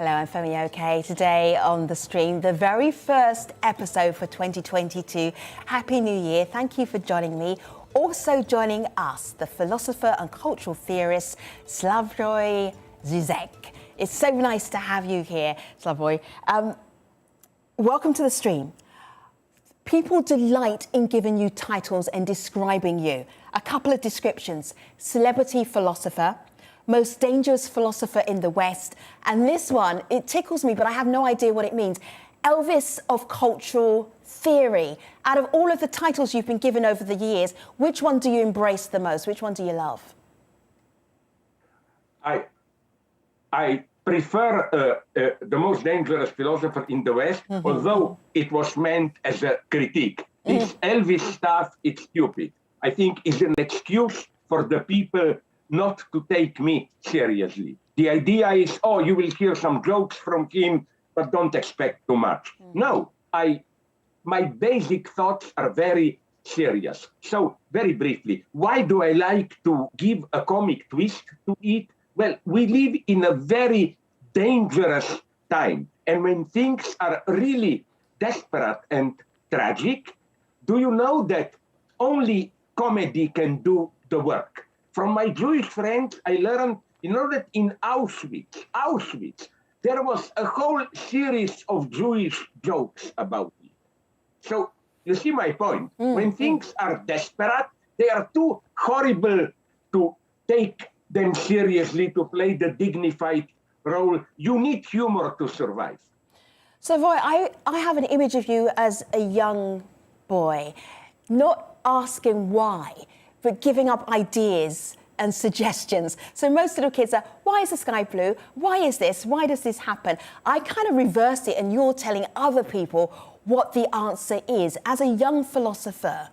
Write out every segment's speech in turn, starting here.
Hello, I'm Femi OK. Today on the stream, the very first episode for 2022. Happy New Year. Thank you for joining me. Also joining us, the philosopher and cultural theorist, Slavoj Zizek. It's so nice to have you here, Slavoj. Welcome to the stream. People delight in giving you titles and describing you. A couple of descriptions: celebrity philosopher, most dangerous philosopher in the West, and this one, it tickles me, but I have no idea what it means. Elvis of cultural theory. Out of all of the titles you've been given over the years, which one do you embrace the most? Which one do you love? I prefer the most dangerous philosopher in the West, although it was meant as a critique. This Elvis stuff, it's stupid. I think it's an excuse for the people not to take me seriously. The idea is, oh, you will hear some jokes from him, but don't expect too much. No, my basic thoughts are very serious. So, very briefly, why do I like to give a comic twist to it? Well, we live in a very dangerous time. And when things are really desperate and tragic, do you know that only comedy can do the work? From my Jewish friends, I learned, that in Auschwitz, there was a whole series of Jewish jokes about it. So, you see my point. When things are desperate, they are too horrible to take them seriously, to play the dignified role. You need humor to survive. So, Roy, I have an image of you as a young boy, not asking why, but giving up ideas and suggestions. So most little kids are, why is the sky blue? Why is this? Why does this happen? I kind of reversed it, and you're telling other people what the answer is. As a young philosopher,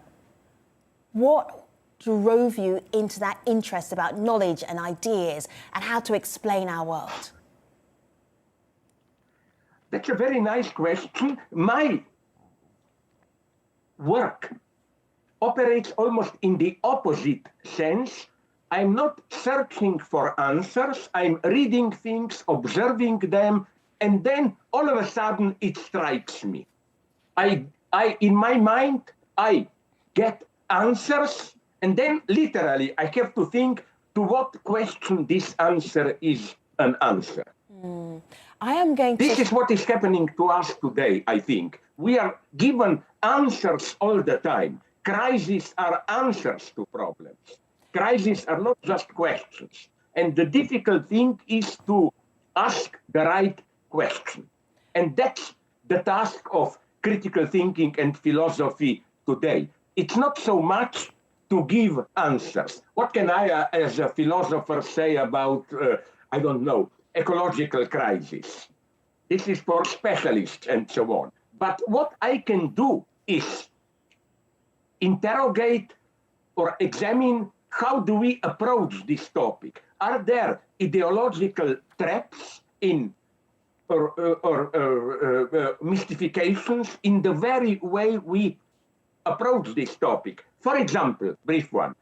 what drove you into that interest about knowledge and ideas and how to explain our world? That's a very nice question. My work operates almost in the opposite sense. I'm not searching for answers. I'm reading things, observing them, and then all of a sudden it strikes me. In my mind, I get answers, and then literally I have to think to what question this answer is an answer. This is what is happening to us today, I think. We are given answers all the time. Crises are answers to problems. Crises are not just questions. And the difficult thing is to ask the right question. And that's the task of critical thinking and philosophy today. It's not so much to give answers. What can I, as a philosopher, say about, ecological crisis? This is for specialists and so on. But what I can do is interrogate or examine how do we approach this topic. Are there ideological traps or mystifications in the very way we approach this topic? For example, brief one,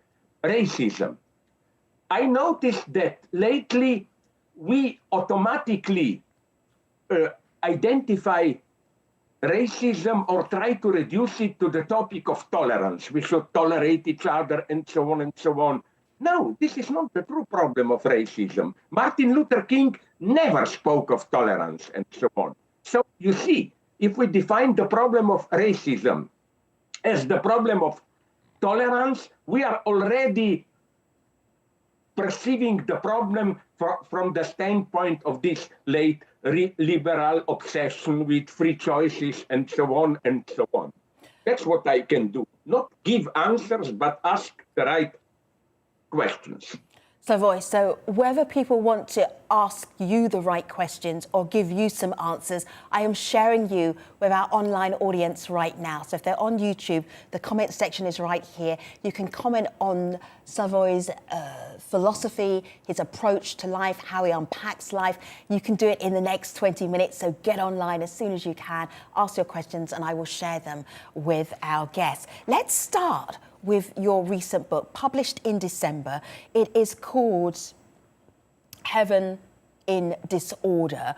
racism. I noticed that lately we automatically identify racism or try to reduce it to the topic of tolerance. We should tolerate each other and so on and so on. No, this is not the true problem of racism. Martin Luther King never spoke of tolerance and so on. So you see, if we define the problem of racism as the problem of tolerance, we are already perceiving the problem from the standpoint of this late liberal obsession with free choices and so on and so on. That's what I can do. Not give answers, but ask the right questions. So whether people want to ask you the right questions or give you some answers, I am sharing you with our online audience right now. So if they're on YouTube, the comment section is right here. You can comment on Slavoj's philosophy, his approach to life, how he unpacks life. You can do it in the next 20 minutes, so get online as soon as you can, ask your questions, and I will share them with our guests. Let's start with your recent book, published in December. It is called Heaven in Disorder.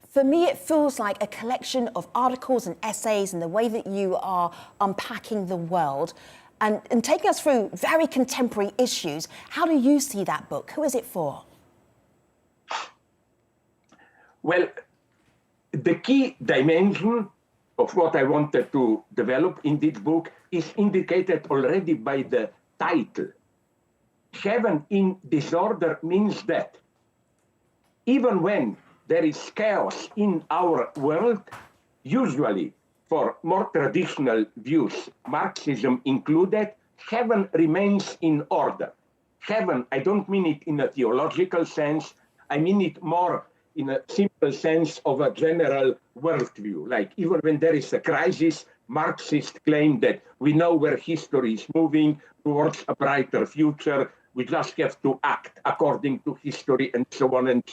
For me, it feels like a collection of articles and essays and the way that you are unpacking the world and taking us through very contemporary issues. How do you see that book? Who is it for? Well, the key dimension of what I wanted to develop in this book is indicated already by the title. Heaven in disorder means that even when there is chaos in our world, usually for more traditional views, Marxism included, heaven remains in order. Heaven, I don't mean it in a theological sense, I mean it more in a simple sense of a general worldview. Like even when there is a crisis, Marxists claim that we know where history is moving towards a brighter future. We just have to act according to history and so on,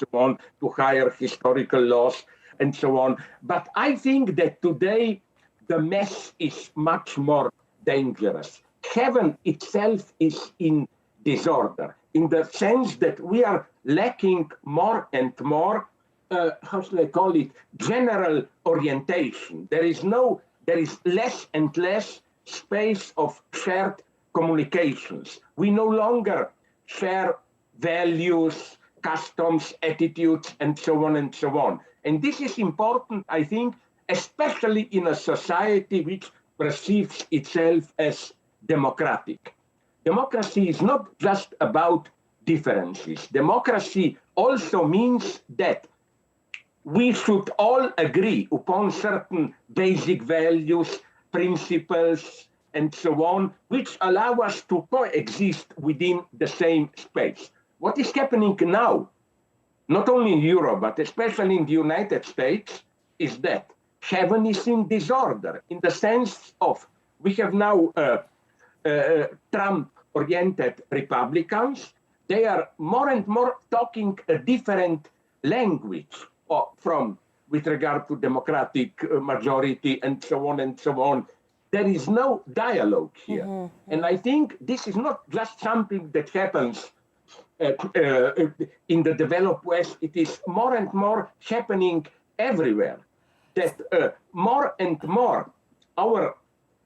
to higher historical laws and so on. But I think that today the mess is much more dangerous. Heaven itself is in disorder, in the sense that we are lacking more and more, how should I call it, general orientation. There is less and less space of shared communications. We no longer share values, customs, attitudes, and so on and so on. And this is important, I think, especially in a society which perceives itself as democratic. Democracy is not just about differences. Democracy also means that we should all agree upon certain basic values, principles, and so on, which allow us to coexist within the same space. What is happening now, not only in Europe, but especially in the United States, is that heaven is in disorder, in the sense of we have now Trump-oriented Republicans. They are more and more talking a different language with regard to democratic majority and so on and so on. There is no dialogue here. Mm-hmm. And I think this is not just something that happens in the developed West. It is more and more happening everywhere. That more and more our,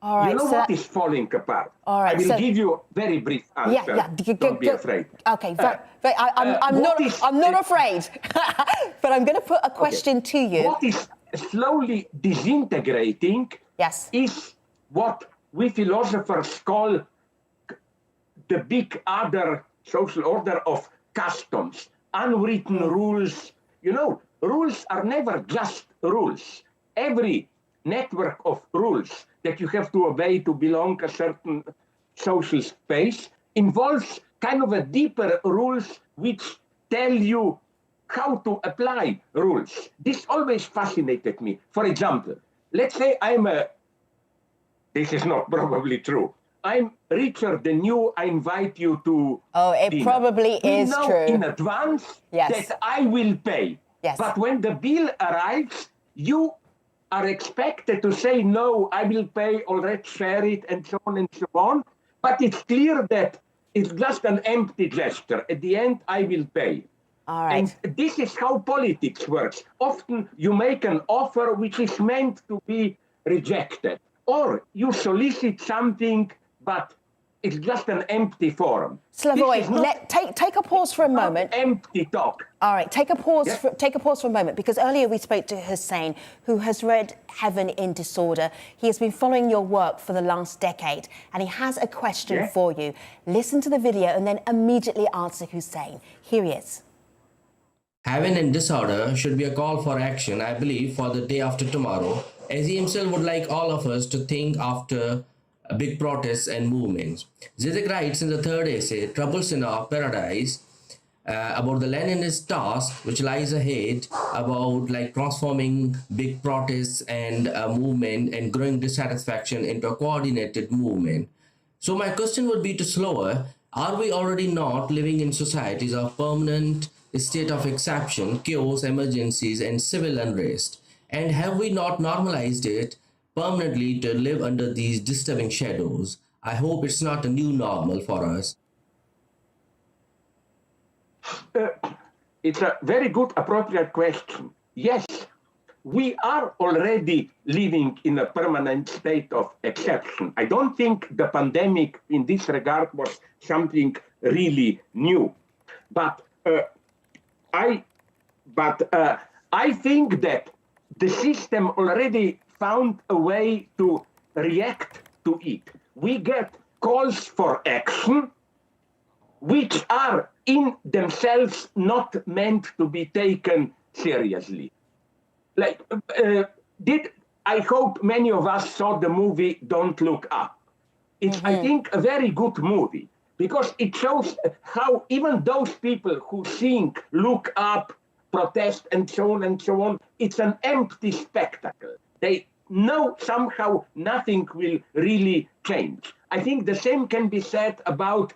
what is falling apart? All right, I will give you a very brief answer. Don't be afraid. Okay, I'm not afraid. But I'm going to put a question to you. What is slowly disintegrating is what we philosophers call the big other social order of customs, unwritten rules. Rules are never just rules. Every network of rules that you have to obey to belong a certain social space involves kind of a deeper rules which tell you how to apply rules. This always fascinated me. For example, let's say this is not probably true. I'm richer than you, I invite you to dinner. Probably is true. We know in advance that I will pay. Yes. But when the bill arrives, you are expected to say, no, I will pay, or let's share it, and so on and so on. But it's clear that it's just an empty gesture. At the end, I will pay. All right. And this is how politics works. Often you make an offer which is meant to be rejected. Or you solicit something, but it's just an empty form. Slavoj, take a pause for a moment. Empty talk. All right, take a pause. Yes? Take a pause for a moment, because earlier we spoke to Hussein, who has read Heaven in Disorder. He has been following your work for the last decade, and he has a question for you. Listen to the video and then immediately answer Hussein. Here he is. Heaven in Disorder should be a call for action, I believe, for the day after tomorrow, as he himself would like all of us to think after big protests and movements. Zizek writes in the third essay, Troubles in Our Paradise, about the Leninist task which lies ahead, about transforming big protests and a movement and growing dissatisfaction into a coordinated movement. So my question would be to Slower, are we already not living in societies of permanent state of exception, chaos, emergencies, and civil unrest? And have we not normalized it permanently to live under these disturbing shadows? I hope it's not a new normal for us. It's a very good, appropriate question. Yes, we are already living in a permanent state of exception. I don't think the pandemic in this regard was something really new. But I think that the system already found a way to react to it. We get calls for action, which are in themselves not meant to be taken seriously. Like, I hope many of us saw the movie Don't Look Up. It's, I think, a very good movie because it shows how even those people who think, look up, protest, and so on, it's an empty spectacle. They know somehow nothing will really change. I think the same can be said about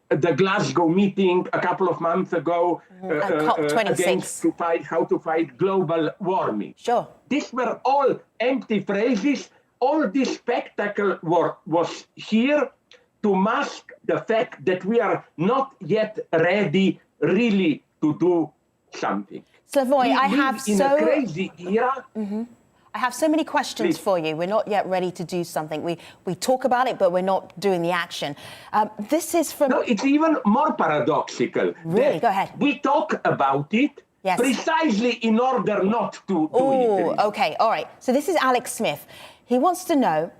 the Glasgow meeting a couple of months ago COP26. How to fight global warming. Sure. These were all empty phrases. All this spectacle was here to mask the fact that we are not yet ready really to do something. Slavoj, I have in a crazy era. I have so many questions for you. We're not yet ready to do something. We talk about it, but we're not doing the action. This is from... No, it's even more paradoxical. Really? Go ahead. We talk about it precisely in order not to do it. Okay, all right. So this is Alex Smith. He wants to know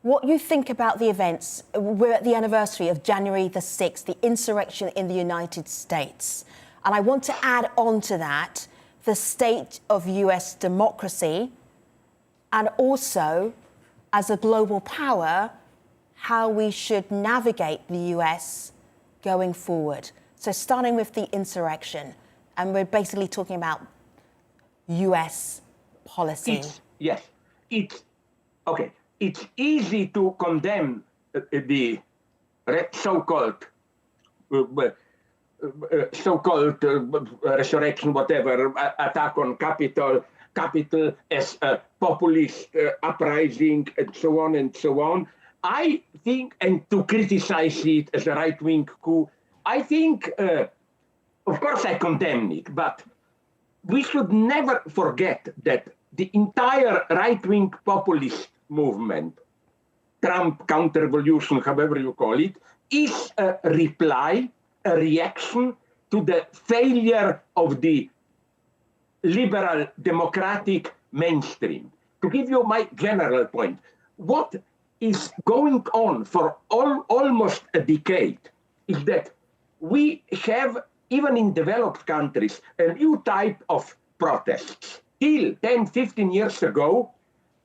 what you think about the events. We're at the anniversary of January the 6th, the insurrection in the United States. And I want to add on to that the state of US democracy, and also, as a global power, how we should navigate the US going forward. So starting with the insurrection, and we're basically talking about US policy. It's easy to condemn the so-called resurrection, whatever, attack on Capitol as a populist uprising, and so on. I think, and to criticize it as a right-wing coup, I think, of course I condemn it, but we should never forget that the entire right-wing populist movement, Trump counter-revolution, however you call it, is a reply, a reaction to the failure of the liberal democratic mainstream. To give you my general point, what is going on for almost a decade is that we have, even in developed countries, a new type of protests. Till 10, 15 years ago,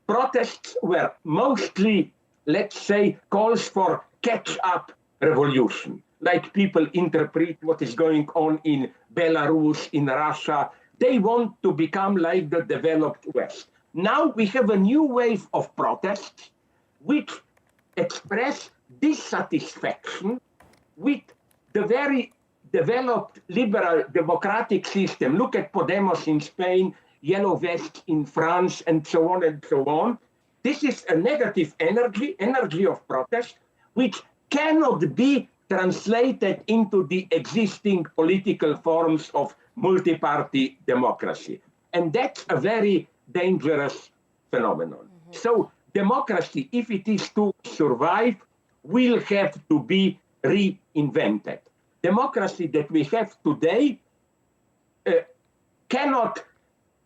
protests were mostly, let's say, calls for catch-up revolution. Like people interpret what is going on in Belarus, in Russia. They want to become like the developed West. Now we have a new wave of protests which express dissatisfaction with the very developed liberal democratic system. Look at Podemos in Spain, Yellow Vests in France, and so on and so on. This is a negative energy of protest, which cannot be translated into the existing political forms of multi-party democracy. And that's a very dangerous phenomenon. So democracy, if it is to survive, will have to be reinvented. Democracy that we have today cannot,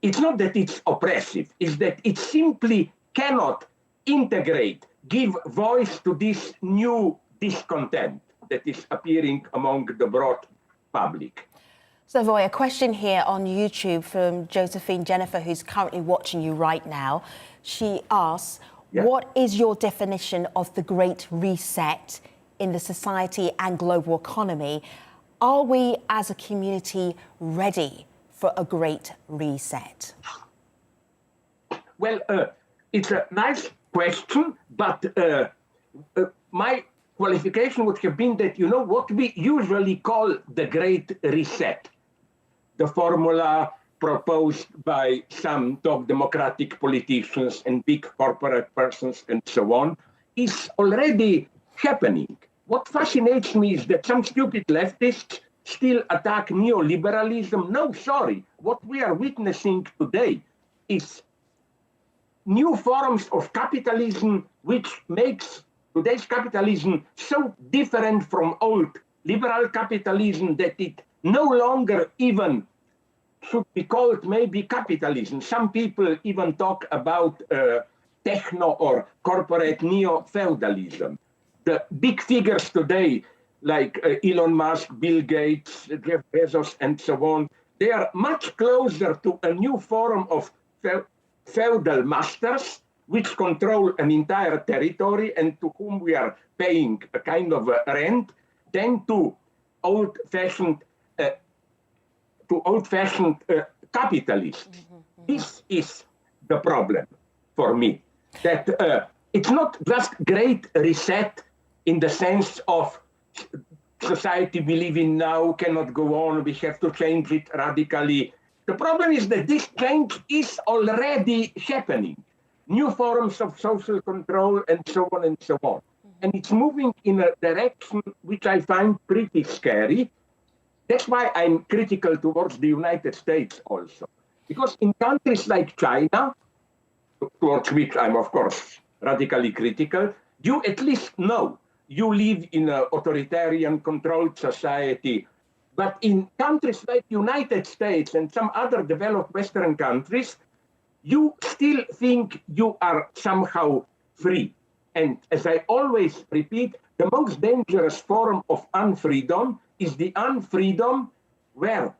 it's not that it's oppressive, it's that it simply cannot integrate, give voice to this new discontent that is appearing among the broad public. Slavoj, a question here on YouTube from Josephine Jennifer, who's currently watching you right now. She asks, what is your definition of the Great Reset in the society and global economy? Are we as a community ready for a Great Reset? Well, it's a nice question, but my qualification would have been that, you know, what we usually call the Great Reset, the formula proposed by some top democratic politicians and big corporate persons and so on, is already happening. What fascinates me is that some stupid leftists still attack neoliberalism. No, sorry. What we are witnessing today is new forms of capitalism, which makes today's capitalism so different from old liberal capitalism that it no longer even should be called maybe capitalism. Some people even talk about techno or corporate neo-feudalism. The big figures today, like Elon Musk, Bill Gates, Jeff Bezos, and so on, they are much closer to a new form of feudal masters, which control an entire territory and to whom we are paying a kind of a rent, than to old-fashioned capitalists. This is the problem for me, that it's not just great reset in the sense of society we live in now cannot go on, we have to change it radically. The problem is that this change is already happening. New forms of social control and so on and so on. And it's moving in a direction which I find pretty scary. That's why I'm critical towards the United States also. Because in countries like China, towards which I'm of course radically critical, you at least know you live in an authoritarian controlled society. But in countries like United States and some other developed Western countries, you still think you are somehow free. And as I always repeat, the most dangerous form of unfreedom is the unfreedom where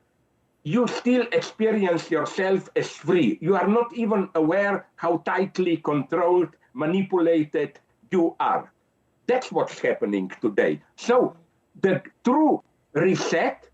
you still experience yourself as free. You are not even aware how tightly controlled, manipulated you are. That's what's happening today. So the true reset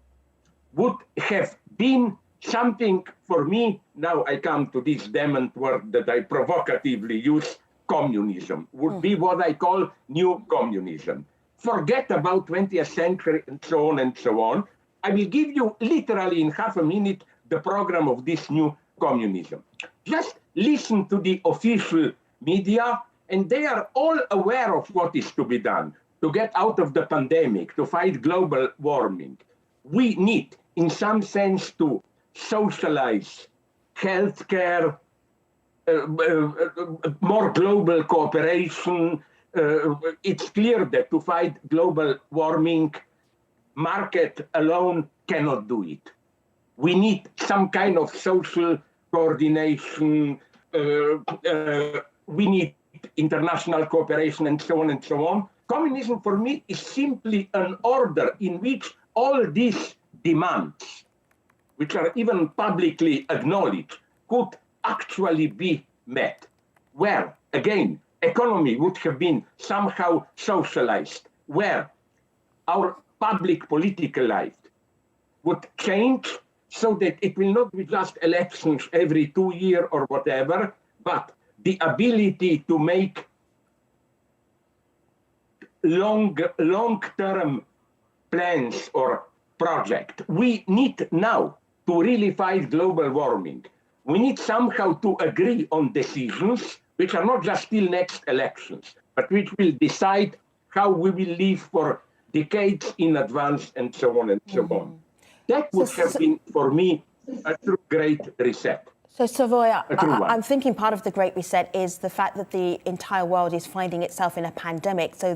would have been something for me. Now I come to this damned word that I provocatively use, communism, would be what I call new communism. Forget about 20th century and so on and so on. I will give you literally in half a minute the program of this new communism. Just listen to the official media, and they are all aware of what is to be done to get out of the pandemic, to fight global warming. We need, in some sense, to socialize healthcare, more global cooperation. It's clear that to fight global warming, market alone cannot do it. We need some kind of social coordination. We need international cooperation and so on and so on. Communism for me is simply an order in which all these demands, which are even publicly acknowledged, could actually be met. Where, again, economy would have been somehow socialized, where our public political life would change so that it will not be just elections every 2 years or whatever, but the ability to make long-term plans or projects. We need now to really fight global warming. We need somehow to agree on decisions which are not just till next elections, but which will decide how we will live for decades in advance and so on and so on. That would have been, for me, a true great reset. So, Slavoj, I'm thinking part of the Great Reset is the fact that the entire world is finding itself in a pandemic. So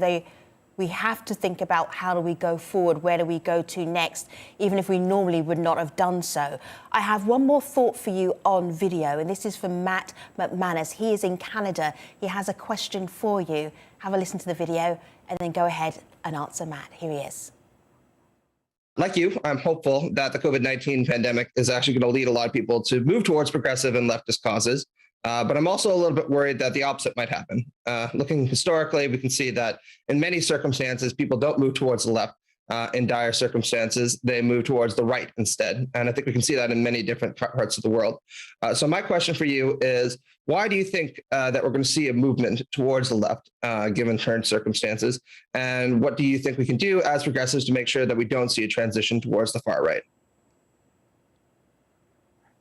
we have to think about how do we go forward, where do we go to next, even if we normally would not have done so. I have one more thought for you on video, and this is from Matt McManus. He is in Canada. He has a question for you. Have a listen to the video and then go ahead and answer Matt. Here he is. Like you, I'm hopeful that the COVID-19 pandemic is actually going to lead a lot of people to move towards progressive and leftist causes. But I'm also a little bit worried that the opposite might happen. Looking historically, we can see that in many circumstances, people don't move towards the left. In dire circumstances, they move towards the right instead. And I think we can see that in many different parts of the world. So my question for you is, why do you think that we're going to see a movement towards the left, given current circumstances? And what do you think we can do as progressives to make sure that we don't see a transition towards the far right?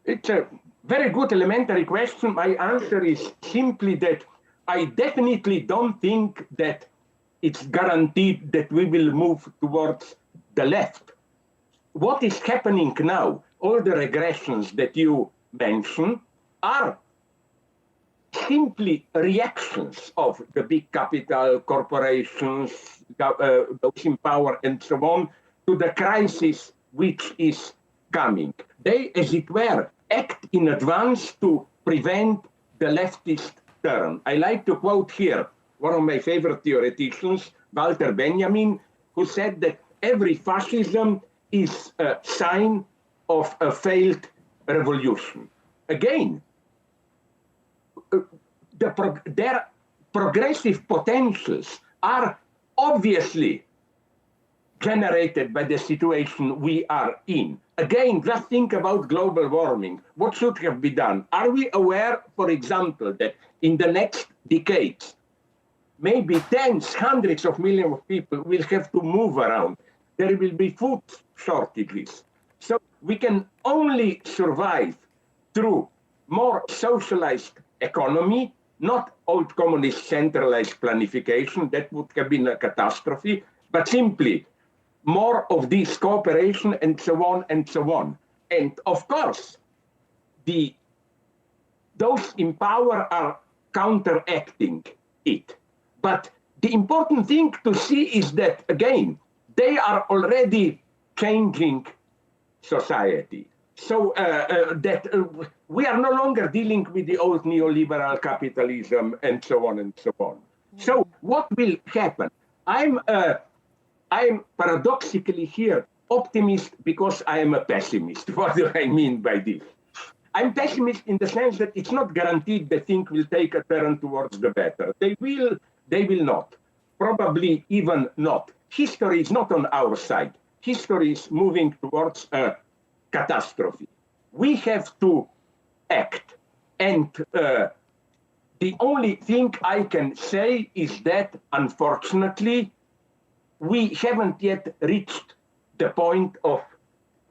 It's a very good elementary question. My answer is simply that I definitely don't think that it's guaranteed that we will move towards the left. What is happening now, all the regressions that you mention, are simply reactions of the big capital corporations, those in power and so on, to the crisis which is coming. They, as it were, act in advance to prevent the leftist turn. I like to quote here one of my favorite theoreticians, Walter Benjamin, who said that every fascism is a sign of a failed revolution. Again, their progressive potentials are obviously generated by the situation we are in. Again, just think about global warming. What should have been done? Are we aware, for example, that in the next decades, maybe tens, hundreds of millions of people will have to move around? There will be food shortages. So we can only survive through more socialized economy, not old communist centralized planification. That would have been a catastrophe, but simply more of this cooperation and so on and so on. And of course, those in power are counteracting it. But the important thing to see is that, again, they are already changing society. So we are no longer dealing with the old neoliberal capitalism and so on and so on. So what will happen? I'm paradoxically here optimist because I am a pessimist. What do I mean by this? I'm pessimist in the sense that it's not guaranteed that things will take a turn towards the better. They will not. Probably even not. History is not on our side. History is moving towards a catastrophe. We have to act. And the only thing I can say is that, unfortunately, we haven't yet reached the point of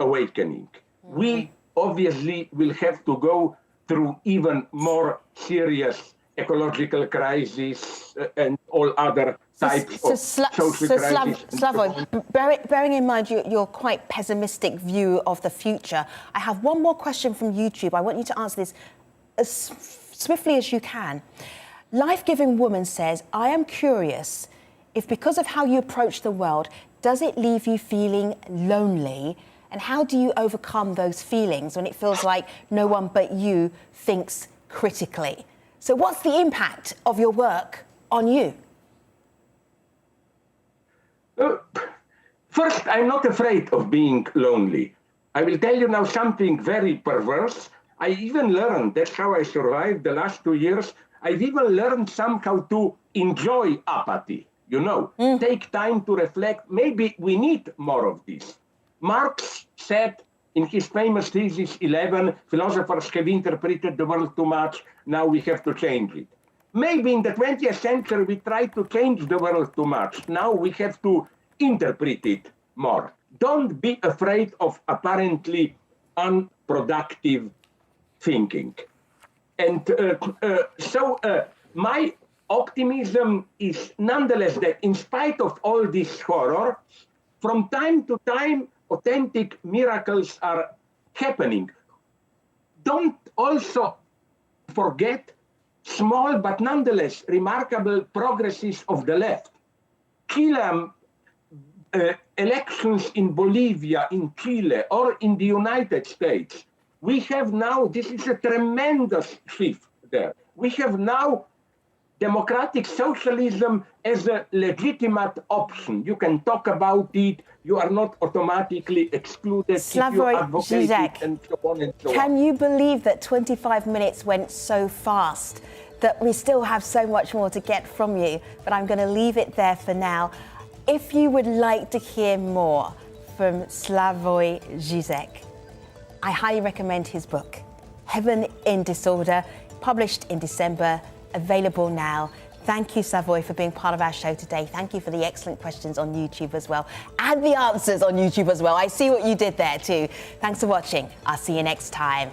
awakening. Mm-hmm. We obviously will have to go through even more serious ecological crisis and all other types of social crises. Slavoj, bearing in mind your quite pessimistic view of the future, I have one more question from YouTube. I want you to answer this as swiftly as you can. Life-Giving Woman says, I am curious if because of how you approach the world, does it leave you feeling lonely? And how do you overcome those feelings when it feels like no one but you thinks critically? So what's the impact of your work on you? First, I'm not afraid of being lonely. I will tell you now something very perverse. I even learned, that's how I survived the last 2 years, I've even learned somehow to enjoy apathy. You know, take time to reflect. Maybe we need more of this. Marx said in his famous thesis 11, philosophers have interpreted the world too much, now we have to change it. Maybe in the 20th century we tried to change the world too much, now we have to interpret it more. Don't be afraid of apparently unproductive thinking. And so my optimism is nonetheless that in spite of all this horror, from time to time, authentic miracles are happening. Don't also forget small but nonetheless remarkable progresses of the left. Chile, elections in Bolivia, in Chile, or in the United States. We have now, this is a tremendous shift there. We have now democratic socialism as a legitimate option. You can talk about it. You are not automatically excluded. Slavoj Zizek, and so on and so can you believe that 25 minutes went so fast that we still have so much more to get from you? But I'm going to leave it there for now. If you would like to hear more from Slavoj Zizek, I highly recommend his book, Heaven in Disorder, published in December, available now. Thank you, Slavoj, for being part of our show today. Thank you for the excellent questions on YouTube as well, and the answers on YouTube as well. I see what you did there too. Thanks for watching. I'll see you next time.